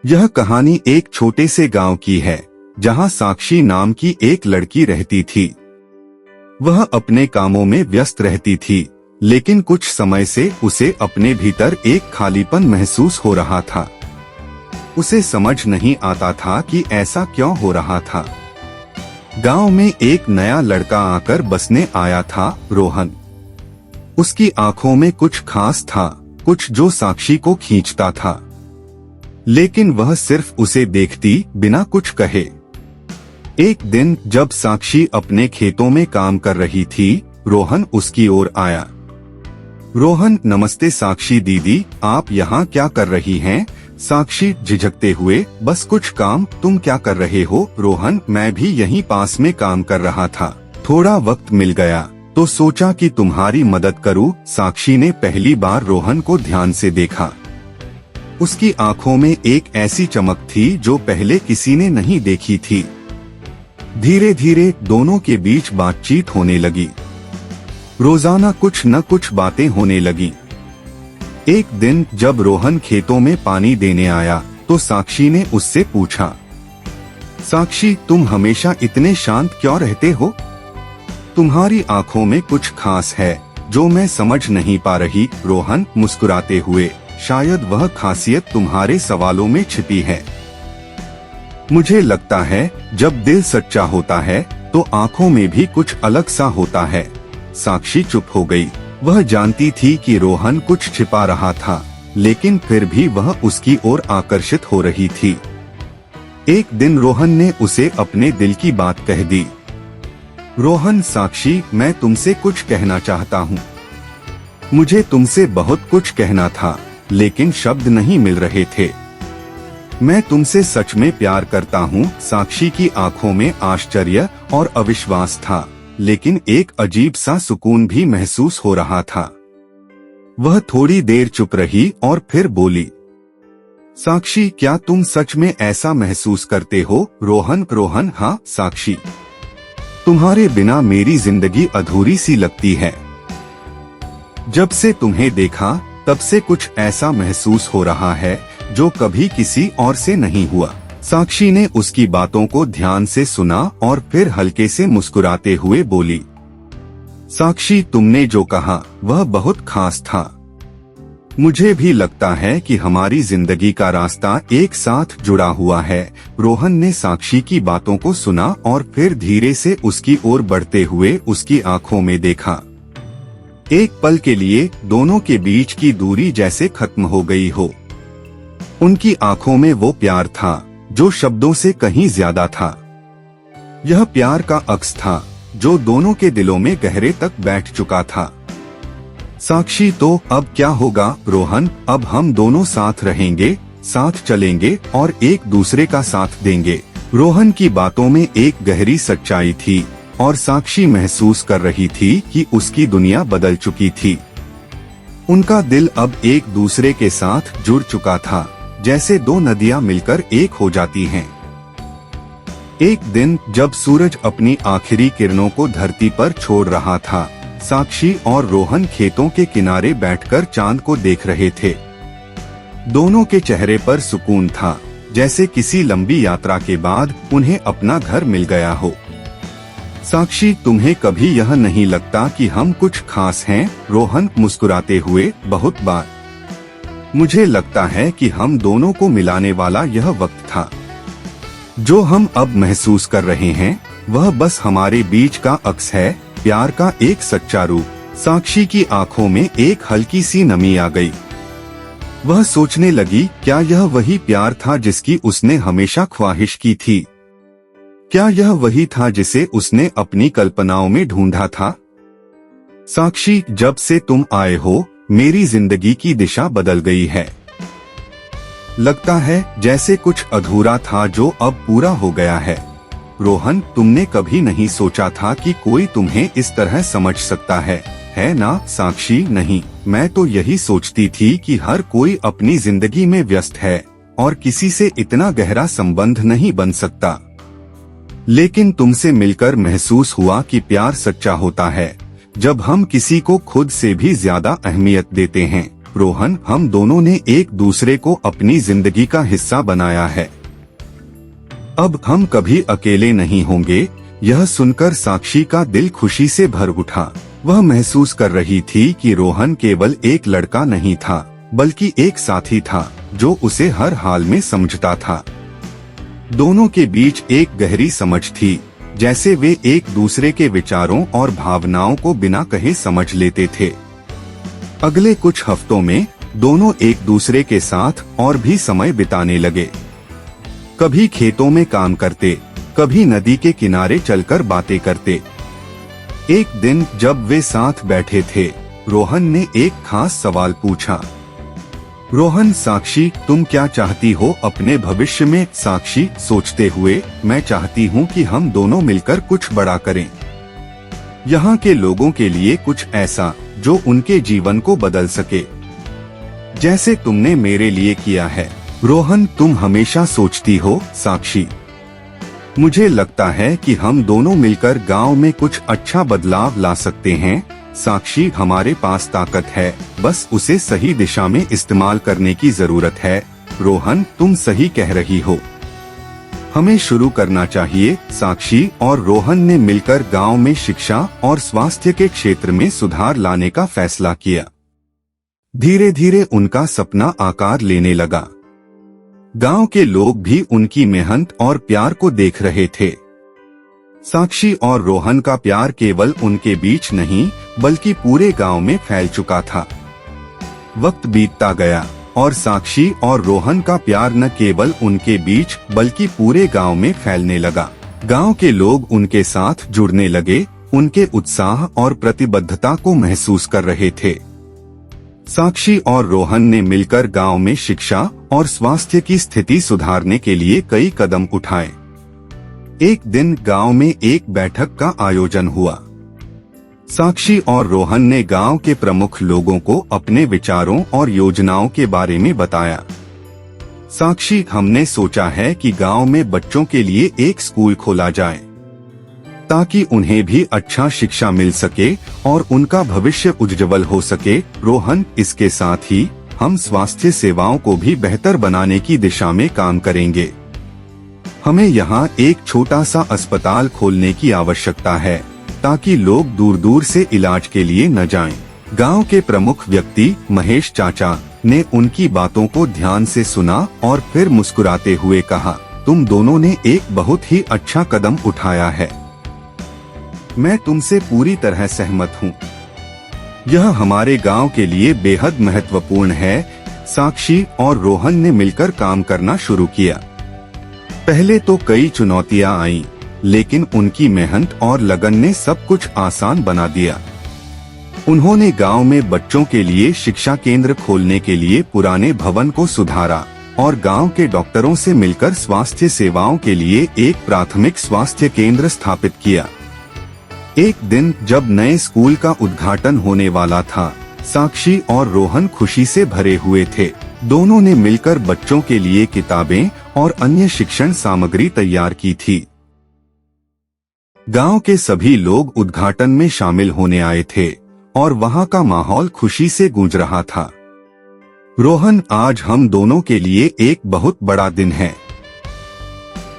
यह कहानी एक छोटे से गांव की है, जहां साक्षी नाम की एक लड़की रहती थी। वह अपने कामों में व्यस्त रहती थी, लेकिन कुछ समय से उसे अपने भीतर एक खालीपन महसूस हो रहा था। उसे समझ नहीं आता था कि ऐसा क्यों हो रहा था। गांव में एक नया लड़का आकर बसने आया था, रोहन। उसकी आंखों में कुछ खास था, कुछ जो साक्षी को खींचता था। लेकिन वह सिर्फ उसे देखती बिना कुछ कहे। एक दिन जब साक्षी अपने खेतों में काम कर रही थी, रोहन उसकी ओर आया। रोहन, नमस्ते साक्षी दीदी, आप यहाँ क्या कर रही हैं? साक्षी झिझकते हुए, बस कुछ काम। तुम क्या कर रहे हो? रोहन, मैं भी यहीं पास में काम कर रहा था, थोड़ा वक्त मिल गया तो सोचा कि तुम्हारी मदद करूं। साक्षी ने पहली बार रोहन को ध्यान से देखा। उसकी आंखों में एक ऐसी चमक थी जो पहले किसी ने नहीं देखी थी। धीरे धीरे दोनों के बीच बातचीत होने लगी। रोजाना कुछ न कुछ बातें होने लगी। एक दिन जब रोहन खेतों में पानी देने आया तो साक्षी ने उससे पूछा, साक्षी, तुम हमेशा इतने शांत क्यों रहते हो? तुम्हारी आंखों में कुछ खास है जो मैं समझ नहीं पा रही। रोहन मुस्कुराते हुए, शायद वह खासियत तुम्हारे सवालों में छिपी है। मुझे लगता है जब दिल सच्चा होता है तो आंखों में भी कुछ अलग सा होता है। साक्षी चुप हो गई। वह जानती थी कि रोहन कुछ छिपा रहा था, लेकिन फिर भी वह उसकी ओर आकर्षित हो रही थी। एक दिन रोहन ने उसे अपने दिल की बात कह दी। रोहन, साक्षी, मैं तुमसे कुछ कहना चाहता हूँ। मुझे तुमसे बहुत कुछ कहना था, लेकिन शब्द नहीं मिल रहे थे। मैं तुमसे सच में प्यार करता हूँ। साक्षी की आंखों में आश्चर्य और अविश्वास था, लेकिन एक अजीब सा सुकून भी महसूस हो रहा था। वह थोड़ी देर चुप रही और फिर बोली, साक्षी, क्या तुम सच में ऐसा महसूस करते हो? रोहन, हाँ साक्षी, तुम्हारे बिना मेरी जिंदगी अधूरी सी लगती है। जब से तुम्हें देखा तब से कुछ ऐसा महसूस हो रहा है जो कभी किसी और से नहीं हुआ। साक्षी ने उसकी बातों को ध्यान से सुना और फिर हल्के से मुस्कुराते हुए बोली, साक्षी, तुमने जो कहा वह बहुत खास था। मुझे भी लगता है कि हमारी जिंदगी का रास्ता एक साथ जुड़ा हुआ है। रोहन ने साक्षी की बातों को सुना और फिर धीरे से उसकी ओर बढ़ते हुए उसकी आंखों में देखा। एक पल के लिए दोनों के बीच की दूरी जैसे खत्म हो गई हो। उनकी आंखों में वो प्यार था जो शब्दों से कहीं ज्यादा था। यह प्यार का अक्स था जो दोनों के दिलों में गहरे तक बैठ चुका था। साक्षी, तो अब क्या होगा? रोहन, अब हम दोनों साथ रहेंगे, साथ चलेंगे और एक दूसरे का साथ देंगे। रोहन की बातों में एक गहरी सच्चाई थी और साक्षी महसूस कर रही थी कि उसकी दुनिया बदल चुकी थी। उनका दिल अब एक दूसरे के साथ जुड़ चुका था, जैसे दो नदियां मिलकर एक हो जाती हैं। एक दिन जब सूरज अपनी आखिरी किरणों को धरती पर छोड़ रहा था, साक्षी और रोहन खेतों के किनारे बैठकर चांद को देख रहे थे। दोनों के चेहरे पर सुकून था, जैसे किसी लंबी यात्रा के बाद उन्हें अपना घर मिल गया हो। साक्षी, तुम्हें कभी यह नहीं लगता कि हम कुछ खास हैं? रोहन मुस्कुराते हुए, बहुत बार। मुझे लगता है कि हम दोनों को मिलाने वाला यह वक्त था। जो हम अब महसूस कर रहे हैं वह बस हमारे बीच का अक्स है, प्यार का एक सच्चा रूप। साक्षी की आंखों में एक हल्की सी नमी आ गई। वह सोचने लगी, क्या यह वही प्यार था जिसकी उसने हमेशा ख्वाहिश की थी? क्या यह वही था जिसे उसने अपनी कल्पनाओं में ढूंढा था? साक्षी, जब से तुम आए हो मेरी जिंदगी की दिशा बदल गई है। लगता है जैसे कुछ अधूरा था जो अब पूरा हो गया है। रोहन, तुमने कभी नहीं सोचा था कि कोई तुम्हें इस तरह समझ सकता है ना? साक्षी, नहीं, मैं तो यही सोचती थी कि हर कोई अपनी जिंदगी में व्यस्त है और किसी से इतना गहरा संबंध नहीं बन सकता। लेकिन तुमसे मिलकर महसूस हुआ कि प्यार सच्चा होता है जब हम किसी को खुद से भी ज्यादा अहमियत देते हैं। रोहन, हम दोनों ने एक दूसरे को अपनी जिंदगी का हिस्सा बनाया है। अब हम कभी अकेले नहीं होंगे। यह सुनकर साक्षी का दिल खुशी से भर उठा। वह महसूस कर रही थी कि रोहन केवल एक लड़का नहीं था, बल्कि एक साथी था जो उसे हर हाल में समझता था। दोनों के बीच एक गहरी समझ थी, जैसे वे एक दूसरे के विचारों और भावनाओं को बिना कहे समझ लेते थे। अगले कुछ हफ्तों में दोनों एक दूसरे के साथ और भी समय बिताने लगे। कभी खेतों में काम करते, कभी नदी के किनारे चलकर बातें करते। एक दिन जब वे साथ बैठे थे, रोहन ने एक खास सवाल पूछा। रोहन, साक्षी, तुम क्या चाहती हो अपने भविष्य में? साक्षी सोचते हुए, मैं चाहती हूँ कि हम दोनों मिलकर कुछ बड़ा करें। यहाँ के लोगों के लिए कुछ ऐसा जो उनके जीवन को बदल सके, जैसे तुमने मेरे लिए किया है। रोहन, तुम हमेशा सोचती हो। साक्षी, मुझे लगता है कि हम दोनों मिलकर गांव में कुछ अच्छा बदलाव ला सकते हैं। साक्षी, हमारे पास ताकत है, बस उसे सही दिशा में इस्तेमाल करने की जरूरत है। रोहन, तुम सही कह रही हो, हमें शुरू करना चाहिए। साक्षी और रोहन ने मिलकर गांव में शिक्षा और स्वास्थ्य के क्षेत्र में सुधार लाने का फैसला किया। धीरे धीरे उनका सपना आकार लेने लगा। गांव के लोग भी उनकी मेहनत और प्यार को देख रहे थे। साक्षी और रोहन का प्यार केवल उनके बीच नहीं, बल्कि पूरे गांव में फैल चुका था। वक्त बीतता गया और साक्षी और रोहन का प्यार न केवल उनके बीच बल्कि पूरे गांव में फैलने लगा। गांव के लोग उनके साथ जुड़ने लगे, उनके उत्साह और प्रतिबद्धता को महसूस कर रहे थे। साक्षी और रोहन ने मिलकर गांव में शिक्षा और स्वास्थ्य की स्थिति सुधारने के लिए कई कदम उठाए। एक दिन गांव में एक बैठक का आयोजन हुआ। साक्षी और रोहन ने गांव के प्रमुख लोगों को अपने विचारों और योजनाओं के बारे में बताया। साक्षी, हमने सोचा है कि गांव में बच्चों के लिए एक स्कूल खोला जाए, ताकि उन्हें भी अच्छा शिक्षा मिल सके और उनका भविष्य उज्जवल हो सके। रोहन, इसके साथ ही हम स्वास्थ्य सेवाओं को भी बेहतर बनाने की दिशा में काम करेंगे। हमें यहाँ एक छोटा सा अस्पताल खोलने की आवश्यकता है, ताकि लोग दूर दूर से इलाज के लिए न जाएं। गांव के प्रमुख व्यक्ति महेश चाचा ने उनकी बातों को ध्यान से सुना और फिर मुस्कुराते हुए कहा, तुम दोनों ने एक बहुत ही अच्छा कदम उठाया है। मैं तुमसे पूरी तरह सहमत हूँ। यह हमारे गांव के लिए बेहद महत्वपूर्ण है। साक्षी और रोहन ने मिलकर काम करना शुरू किया। पहले तो कई चुनौतियां आईं, लेकिन उनकी मेहनत और लगन ने सब कुछ आसान बना दिया। उन्होंने गांव में बच्चों के लिए शिक्षा केंद्र खोलने के लिए पुराने भवन को सुधारा और गांव के डॉक्टरों से मिलकर स्वास्थ्य सेवाओं के लिए एक प्राथमिक स्वास्थ्य केंद्र स्थापित किया। एक दिन जब नए स्कूल का उद्घाटन होने वाला था, साक्षी और रोहन खुशी से भरे हुए थे। दोनों ने मिलकर बच्चों के लिए किताबें और अन्य शिक्षण सामग्री तैयार की थी। गांव के सभी लोग उद्घाटन में शामिल होने आए थे और वहां का माहौल खुशी से गूंज रहा था। रोहन, आज हम दोनों के लिए एक बहुत बड़ा दिन है।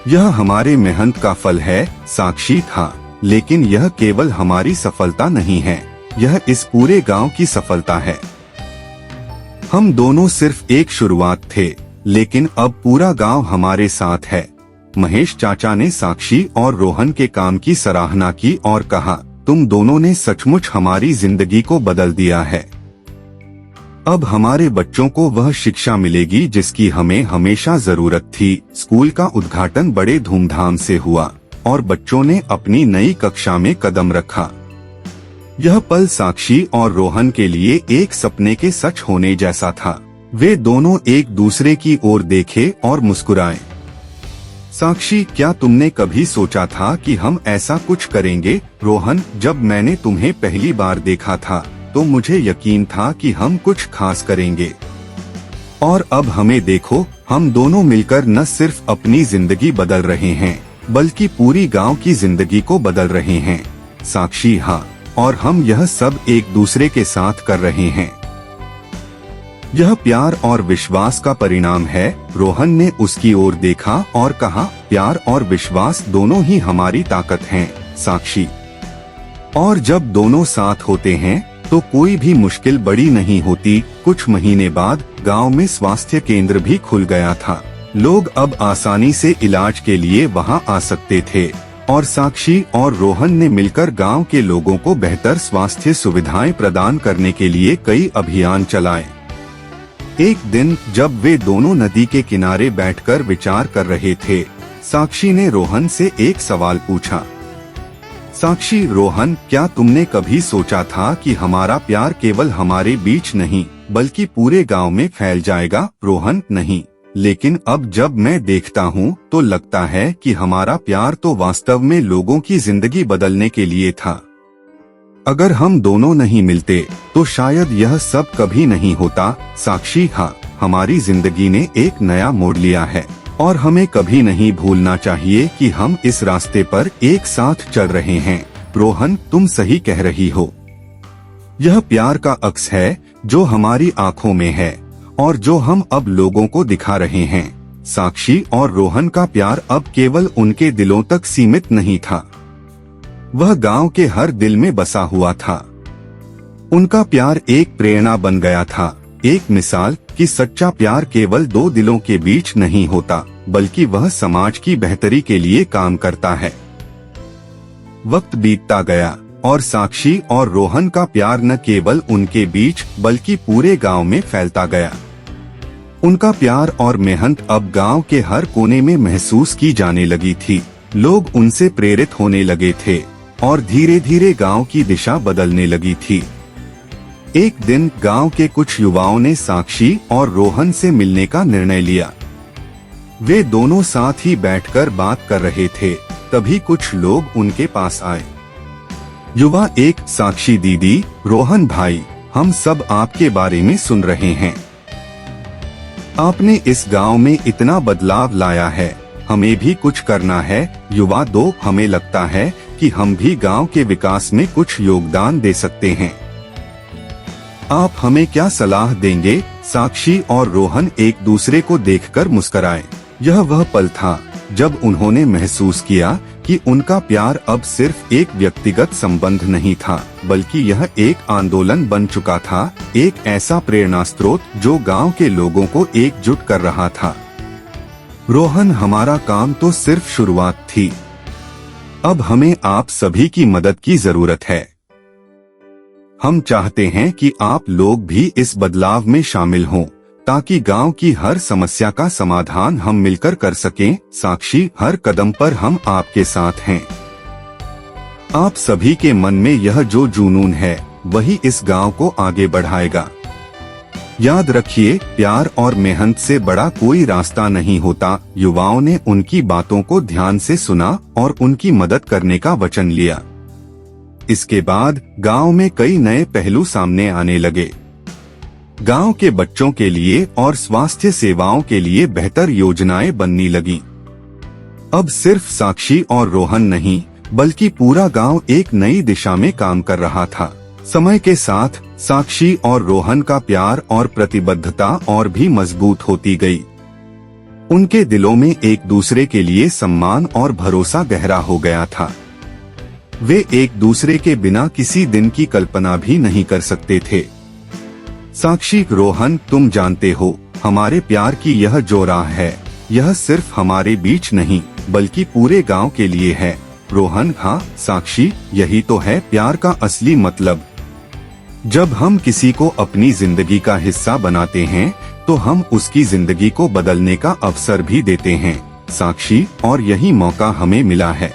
यह हमारे मेहनत का फल है। साक्षी, था, लेकिन यह केवल हमारी सफलता नहीं है, यह इस पूरे गांव की सफलता है। हम दोनों सिर्फ एक शुरुआत थे, लेकिन अब पूरा गांव हमारे साथ है। महेश चाचा ने साक्षी और रोहन के काम की सराहना की और कहा, तुम दोनों ने सचमुच हमारी जिंदगी को बदल दिया है। अब हमारे बच्चों को वह शिक्षा मिलेगी जिसकी हमें हमेशा जरूरत थी। स्कूल का उद्घाटन बड़े धूमधाम से हुआ और बच्चों ने अपनी नई कक्षा में कदम रखा। यह पल साक्षी और रोहन के लिए एक सपने के सच होने जैसा था। वे दोनों एक दूसरे की ओर देखे और मुस्कुराए। साक्षी, क्या तुमने कभी सोचा था कि हम ऐसा कुछ करेंगे? रोहन, जब मैंने तुम्हें पहली बार देखा था तो मुझे यकीन था कि हम कुछ खास करेंगे, और अब हमें देखो, हम दोनों मिलकर न सिर्फ अपनी जिंदगी बदल रहे हैं, बल्कि पूरी गांव की जिंदगी को बदल रहे हैं। साक्षी, हाँ, और हम यह सब एक दूसरे के साथ कर रहे हैं। यह प्यार और विश्वास का परिणाम है। रोहन ने उसकी ओर देखा और कहा, प्यार और विश्वास दोनों ही हमारी ताकत हैं, साक्षी। और जब दोनों साथ होते हैं तो कोई भी मुश्किल बड़ी नहीं होती। कुछ महीने बाद गांव में स्वास्थ्य केंद्र भी खुल गया था। लोग अब आसानी से इलाज के लिए वहां आ सकते थे और साक्षी और रोहन ने मिलकर गांव के लोगों को बेहतर स्वास्थ्य सुविधाएं प्रदान करने के लिए कई अभियान चलाए। एक दिन जब वे दोनों नदी के किनारे बैठकर विचार कर रहे थे, साक्षी ने रोहन से एक सवाल पूछा। साक्षी, रोहन, क्या तुमने कभी सोचा था कि हमारा प्यार केवल हमारे बीच नहीं बल्कि पूरे गांव में फैल जाएगा? रोहन, नहीं, लेकिन अब जब मैं देखता हूँ तो लगता है कि हमारा प्यार तो वास्तव में लोगों की जिंदगी बदलने के लिए था। अगर हम दोनों नहीं मिलते तो शायद यह सब कभी नहीं होता। साक्षी, हाँ, हमारी जिंदगी ने एक नया मोड़ लिया है और हमें कभी नहीं भूलना चाहिए कि हम इस रास्ते पर एक साथ चल रहे हैं। रोहन, तुम सही कह रही हो। यह प्यार का अक्स है जो हमारी आंखों में है और जो हम अब लोगों को दिखा रहे हैं। साक्षी और रोहन का प्यार अब केवल उनके दिलों तक सीमित नहीं था, वह गांव के हर दिल में बसा हुआ था। उनका प्यार एक प्रेरणा बन गया था, एक मिसाल कि सच्चा प्यार केवल दो दिलों के बीच नहीं होता बल्कि वह समाज की बेहतरी के लिए काम करता है। वक्त बीतता गया और साक्षी और रोहन का प्यार न केवल उनके बीच बल्कि पूरे गांव में फैलता गया। उनका प्यार और मेहनत अब गांव के हर कोने में महसूस की जाने लगी थी। लोग उनसे प्रेरित होने लगे थे और धीरे धीरे गांव की दिशा बदलने लगी थी। एक दिन गांव के कुछ युवाओं ने साक्षी और रोहन से मिलने का निर्णय लिया। वे दोनों साथ ही बैठकर बात कर रहे थे, तभी कुछ लोग उनके पास आए। युवा एक, साक्षी दीदी, रोहन भाई, हम सब आपके बारे में सुन रहे हैं। आपने इस गांव में इतना बदलाव लाया है, हमें भी कुछ करना है। युवा दो, हमें लगता है कि हम भी गांव के विकास में कुछ योगदान दे सकते हैं। आप हमें क्या सलाह देंगे? साक्षी और रोहन एक दूसरे को देखकर मुस्कुराए। यह वह पल था जब उन्होंने महसूस किया कि उनका प्यार अब सिर्फ एक व्यक्तिगत संबंध नहीं था बल्कि यह एक आंदोलन बन चुका था, एक ऐसा प्रेरणा स्रोत जो गांव के लोगों को एकजुट कर रहा था। रोहन, हमारा काम तो सिर्फ शुरुआत थी, अब हमें आप सभी की मदद की जरूरत है। हम चाहते हैं कि आप लोग भी इस बदलाव में शामिल हों ताकि गांव की हर समस्या का समाधान हम मिलकर कर सकें। साक्षी, हर कदम पर हम आपके साथ हैं। आप सभी के मन में यह जो जुनून है वही इस गांव को आगे बढ़ाएगा। याद रखिए, प्यार और मेहनत से बड़ा कोई रास्ता नहीं होता। युवाओं ने उनकी बातों को ध्यान से सुना और उनकी मदद करने का वचन लिया। इसके बाद गांव में कई नए पहलू सामने आने लगे। गांव के बच्चों के लिए और स्वास्थ्य सेवाओं के लिए बेहतर योजनाएं बनने लगी। अब सिर्फ साक्षी और रोहन नहीं बल्कि पूरा गांव एक नई दिशा में काम कर रहा था। समय के साथ साक्षी और रोहन का प्यार और प्रतिबद्धता और भी मजबूत होती गई। उनके दिलों में एक दूसरे के लिए सम्मान और भरोसा गहरा हो गया था। वे एक दूसरे के बिना किसी दिन की कल्पना भी नहीं कर सकते थे। साक्षी, रोहन, तुम जानते हो, हमारे प्यार की यह जो राह है, यह सिर्फ हमारे बीच नहीं बल्कि पूरे गांव के लिए है। रोहन, हाँ साक्षी, यही तो है प्यार का असली मतलब। जब हम किसी को अपनी जिंदगी का हिस्सा बनाते हैं तो हम उसकी जिंदगी को बदलने का अवसर भी देते हैं। साक्षी, और यही मौका हमें मिला है।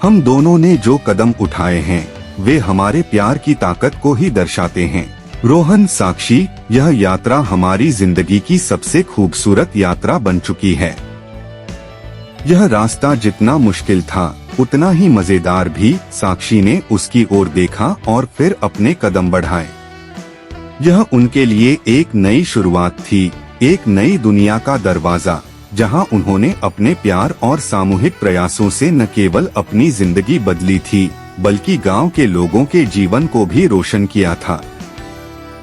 हम दोनों ने जो कदम उठाए हैं वे हमारे प्यार की ताकत को ही दर्शाते हैं। रोहन, साक्षी, यह यात्रा हमारी जिंदगी की सबसे खूबसूरत यात्रा बन चुकी है। यह रास्ता जितना मुश्किल था उतना ही मजेदार भी। साक्षी ने उसकी ओर देखा और फिर अपने कदम बढ़ाए। यह उनके लिए एक नई शुरुआत थी, एक नई दुनिया का दरवाजा, जहां उन्होंने अपने प्यार और सामूहिक प्रयासों से न केवल अपनी जिंदगी बदली थी बल्कि गांव के लोगों के जीवन को भी रोशन किया था।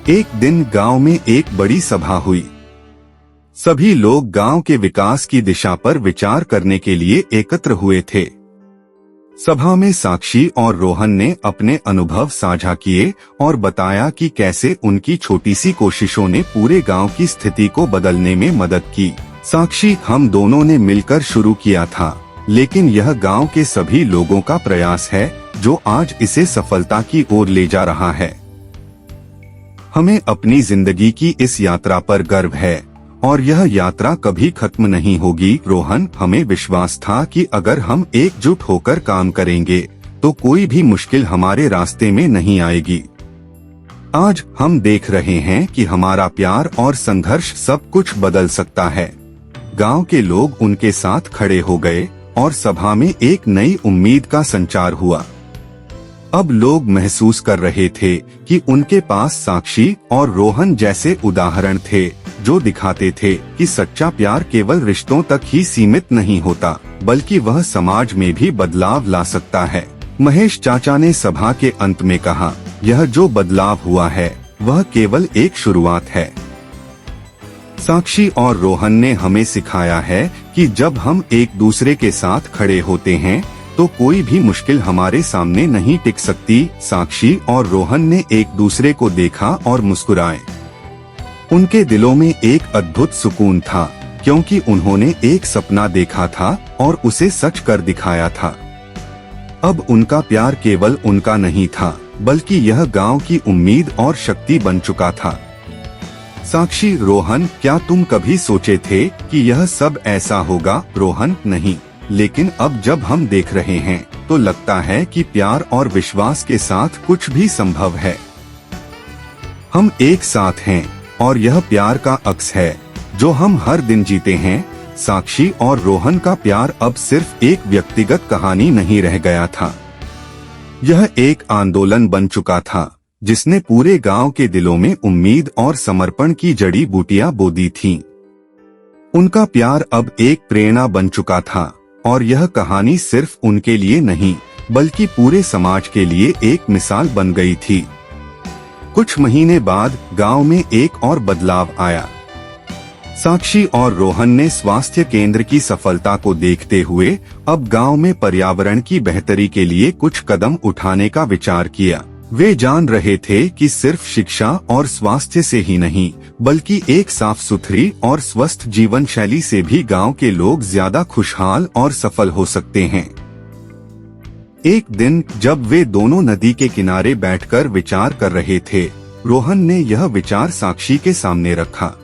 एक दिन गांव में एक बड़ी सभा हुई। सभी लोग गांव के विकास की दिशा पर विचार करने के लिए एकत्र हुए थे। सभा में साक्षी और रोहन ने अपने अनुभव साझा किए और बताया कि कैसे उनकी छोटी सी कोशिशों ने पूरे गांव की स्थिति को बदलने में मदद की। साक्षी, हम दोनों ने मिलकर शुरू किया था, लेकिन यह गांव के सभी लोगों का प्रयास है जो आज इसे सफलता की ओर ले जा रहा है। हमें अपनी जिंदगी की इस यात्रा पर गर्व है और यह यात्रा कभी खत्म नहीं होगी। रोहन, हमें विश्वास था कि अगर हम एकजुट होकर काम करेंगे तो कोई भी मुश्किल हमारे रास्ते में नहीं आएगी। आज हम देख रहे हैं कि हमारा प्यार और संघर्ष सब कुछ बदल सकता है। गांव के लोग उनके साथ खड़े हो गए और सभा में एक नई उम्मीद का संचार हुआ। अब लोग महसूस कर रहे थे कि उनके पास साक्षी और रोहन जैसे उदाहरण थे जो दिखाते थे कि सच्चा प्यार केवल रिश्तों तक ही सीमित नहीं होता, बल्कि वह समाज में भी बदलाव ला सकता है। महेश चाचा ने सभा के अंत में कहा, यह जो बदलाव हुआ है वह केवल एक शुरुआत है। साक्षी और रोहन ने हमें सिखाया है कि जब हम एक दूसरे के साथ खड़े होते हैं तो कोई भी मुश्किल हमारे सामने नहीं टिक सकती। साक्षी और रोहन ने एक दूसरे को देखा और मुस्कुराए। उनके दिलों में एक अद्भुत सुकून था, क्योंकि उन्होंने एक सपना देखा था और उसे सच कर दिखाया था। अब उनका प्यार केवल उनका नहीं था, बल्कि यह गांव की उम्मीद और शक्ति बन चुका था। साक्षी, रोहन, क्या तुम कभी सोचे थे कि यह सब ऐसा होगा? रोहन, नहीं, लेकिन अब जब हम देख रहे हैं तो लगता है कि प्यार और विश्वास के साथ कुछ भी संभव है। हम एक साथ हैं और यह प्यार का अक्स है जो हम हर दिन जीते हैं। साक्षी और रोहन का प्यार अब सिर्फ एक व्यक्तिगत कहानी नहीं रह गया था, यह एक आंदोलन बन चुका था जिसने पूरे गांव के दिलों में उम्मीद और समर्पण की जड़ी बूटियां बो दी थीं। उनका प्यार अब एक प्रेरणा बन चुका था और यह कहानी सिर्फ उनके लिए नहीं, बल्कि पूरे समाज के लिए एक मिसाल बन गई थी। कुछ महीने बाद गांव में एक और बदलाव आया। साक्षी और रोहन ने स्वास्थ्य केंद्र की सफलता को देखते हुए अब गांव में पर्यावरण की बेहतरी के लिए कुछ कदम उठाने का विचार किया। वे जान रहे थे कि सिर्फ शिक्षा और स्वास्थ्य से ही नहीं, बल्कि एक साफ सुथरी और स्वस्थ जीवन शैली से भी गांव के लोग ज्यादा खुशहाल और सफल हो सकते हैं। एक दिन जब वे दोनों नदी के किनारे बैठकर विचार कर रहे थे, रोहन ने यह विचार साक्षी के सामने रखा।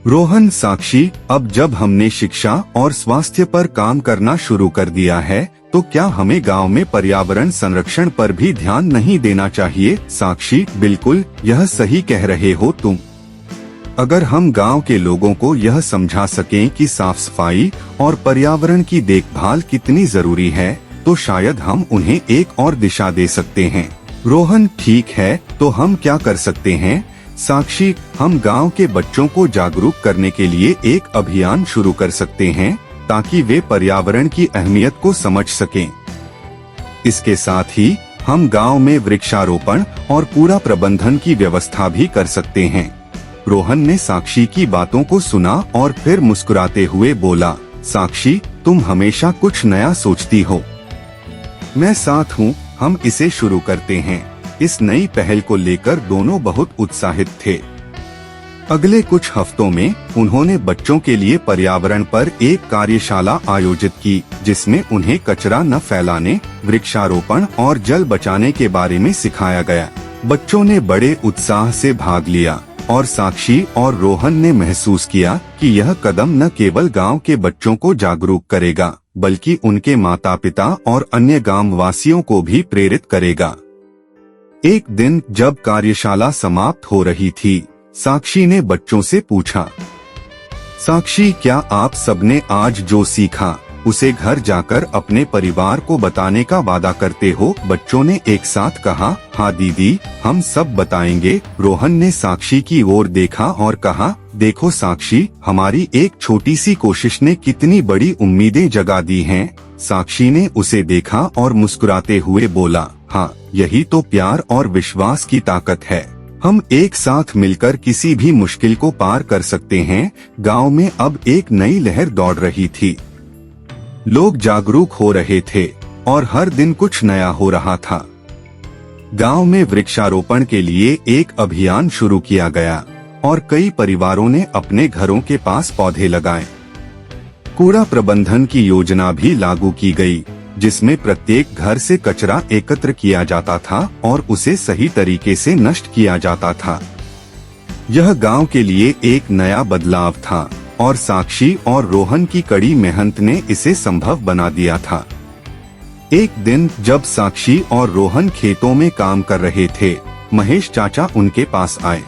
रोहन, साक्षी, अब जब हमने शिक्षा और स्वास्थ्य पर काम करना शुरू कर दिया है तो क्या हमें गांव में पर्यावरण संरक्षण पर भी ध्यान नहीं देना चाहिए? साक्षी, बिल्कुल, यह सही कह रहे हो तुम। अगर हम गांव के लोगों को यह समझा सकें कि साफ सफाई और पर्यावरण की देखभाल कितनी जरूरी है तो शायद हम उन्हें एक और दिशा दे सकते हैं। रोहन, ठीक है, तो हम क्या कर सकते हैं? साक्षी, हम गांव के बच्चों को जागरूक करने के लिए एक अभियान शुरू कर सकते हैं ताकि वे पर्यावरण की अहमियत को समझ सकें। इसके साथ ही हम गांव में वृक्षारोपण और कूड़ा प्रबंधन की व्यवस्था भी कर सकते हैं। रोहन ने साक्षी की बातों को सुना और फिर मुस्कुराते हुए बोला, साक्षी, तुम हमेशा कुछ नया सोचती हो। मैं साथ हूँ, हम इसे शुरू करते हैं। इस नई पहल को लेकर दोनों बहुत उत्साहित थे। अगले कुछ हफ्तों में उन्होंने बच्चों के लिए पर्यावरण पर एक कार्यशाला आयोजित की, जिसमें उन्हें कचरा न फैलाने, वृक्षारोपण और जल बचाने के बारे में सिखाया गया। बच्चों ने बड़े उत्साह से भाग लिया और साक्षी और रोहन ने महसूस किया कि यह कदम न केवल गांव के बच्चों को जागरूक करेगा, बल्कि उनके माता पिता और अन्य गांव वासियों को भी प्रेरित करेगा। एक दिन जब कार्यशाला समाप्त हो रही थी, साक्षी ने बच्चों से पूछा, साक्षी, क्या आप सबने आज जो सीखा उसे घर जाकर अपने परिवार को बताने का वादा करते हो? बच्चों ने एक साथ कहा, हाँ दीदी, हम सब बताएंगे। रोहन ने साक्षी की ओर देखा और कहा, देखो साक्षी, हमारी एक छोटी सी कोशिश ने कितनी बड़ी उम्मीदें जगा दी हैं। साक्षी ने उसे देखा और मुस्कुराते हुए बोला, हाँ, यही तो प्यार और विश्वास की ताकत है। हम एक साथ मिलकर किसी भी मुश्किल को पार कर सकते हैं। गांव में अब एक नई लहर दौड़ रही थी। लोग जागरूक हो रहे थे और हर दिन कुछ नया हो रहा था। गांव में वृक्षारोपण के लिए एक अभियान शुरू किया गया और कई परिवारों ने अपने घरों के पास पौधे लगाए। कूड़ा प्रबंधन की योजना भी लागू की गई, जिसमें प्रत्येक घर से कचरा एकत्र किया जाता था और उसे सही तरीके से नष्ट किया जाता था। यह गांव के लिए एक नया बदलाव था और साक्षी और रोहन की कड़ी मेहनत ने इसे संभव बना दिया था। एक दिन जब साक्षी और रोहन खेतों में काम कर रहे थे, महेश चाचा उनके पास आए।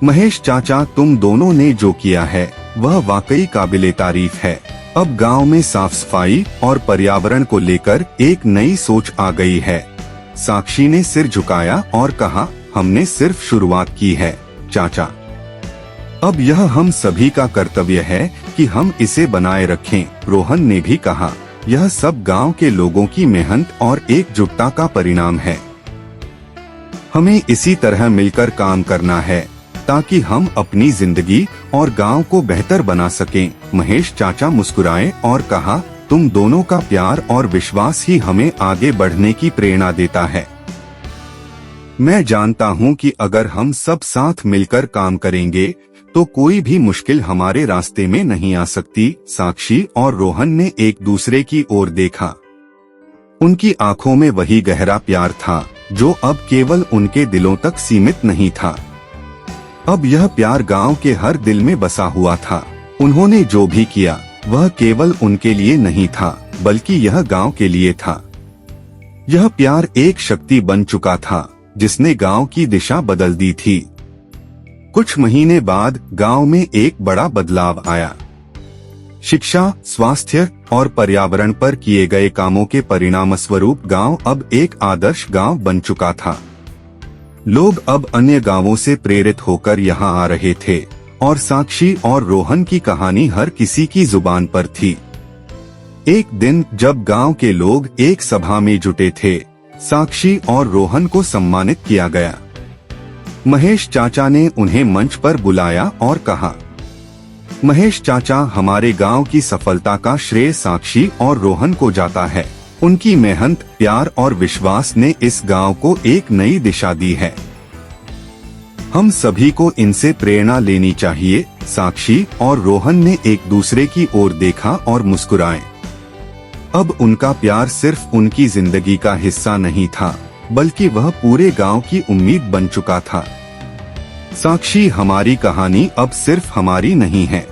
महेश चाचा, तुम दोनों ने जो किया है वह वाकई काबिले तारीफ है। अब गांव में साफ सफाई और पर्यावरण को लेकर एक नई सोच आ गई है। साक्षी ने सिर झुकाया और कहा, हमने सिर्फ शुरुआत की है चाचा। अब यह हम सभी का कर्तव्य है कि हम इसे बनाए रखें। रोहन ने भी कहा, यह सब गांव के लोगों की मेहनत और एकजुटता का परिणाम है। हमें इसी तरह मिलकर काम करना है ताकि हम अपनी जिंदगी और गांव को बेहतर बना सकें। महेश चाचा मुस्कुराए और कहा, तुम दोनों का प्यार और विश्वास ही हमें आगे बढ़ने की प्रेरणा देता है। मैं जानता हूं कि अगर हम सब साथ मिलकर काम करेंगे तो कोई भी मुश्किल हमारे रास्ते में नहीं आ सकती। साक्षी और रोहन ने एक दूसरे की ओर देखा। उनकी आंखों में वही गहरा प्यार था जो अब केवल उनके दिलों तक सीमित नहीं था। अब यह प्यार गांव के हर दिल में बसा हुआ था। उन्होंने जो भी किया वह केवल उनके लिए नहीं था, बल्कि यह गांव के लिए था। यह प्यार एक शक्ति बन चुका था जिसने गांव की दिशा बदल दी थी। कुछ महीने बाद गांव में एक बड़ा बदलाव आया। शिक्षा, स्वास्थ्य और पर्यावरण पर किए गए कामों के परिणामस्वरूप गांव अब एक आदर्श गांव बन चुका था। लोग अब अन्य गांवों से प्रेरित होकर यहां आ रहे थे और साक्षी और रोहन की कहानी हर किसी की जुबान पर थी। एक दिन जब गांव के लोग एक सभा में जुटे थे, साक्षी और रोहन को सम्मानित किया गया। महेश चाचा ने उन्हें मंच पर बुलाया और कहा, महेश चाचा, हमारे गांव की सफलता का श्रेय साक्षी और रोहन को जाता है। उनकी मेहनत, प्यार और विश्वास ने इस गांव को एक नई दिशा दी है। हम सभी को इनसे प्रेरणा लेनी चाहिए। साक्षी और रोहन ने एक दूसरे की ओर देखा और मुस्कुराए। अब उनका प्यार सिर्फ उनकी जिंदगी का हिस्सा नहीं था, बल्कि वह पूरे गांव की उम्मीद बन चुका था। साक्षी, हमारी कहानी अब सिर्फ हमारी नहीं है,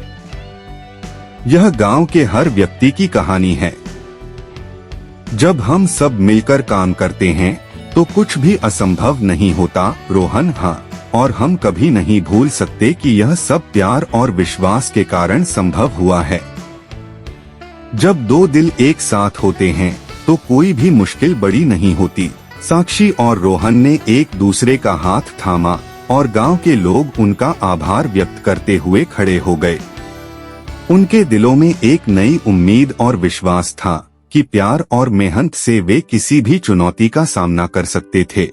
यह गांव के हर व्यक्ति की कहानी है। जब हम सब मिलकर काम करते हैं तो कुछ भी असंभव नहीं होता। रोहन, हाँ, और हम कभी नहीं भूल सकते कि यह सब प्यार और विश्वास के कारण संभव हुआ है। जब दो दिल एक साथ होते हैं तो कोई भी मुश्किल बड़ी नहीं होती। साक्षी और रोहन ने एक दूसरे का हाथ थामा और गांव के लोग उनका आभार व्यक्त करते हुए खड़े हो गए। उनके दिलों में एक नई उम्मीद और विश्वास था कि प्यार और मेहनत से वे किसी भी चुनौती का सामना कर सकते थे।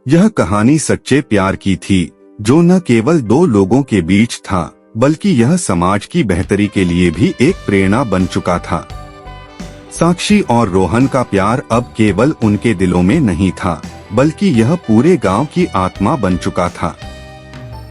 यह कहानी सच्चे प्यार की थी, जो न केवल दो लोगों के बीच था, बल्कि यह समाज की बेहतरी के लिए भी एक प्रेरणा बन चुका था। साक्षी और रोहन का प्यार अब केवल उनके दिलों में नहीं था, बल्कि यह पूरे गांव की आत्मा बन चुका था।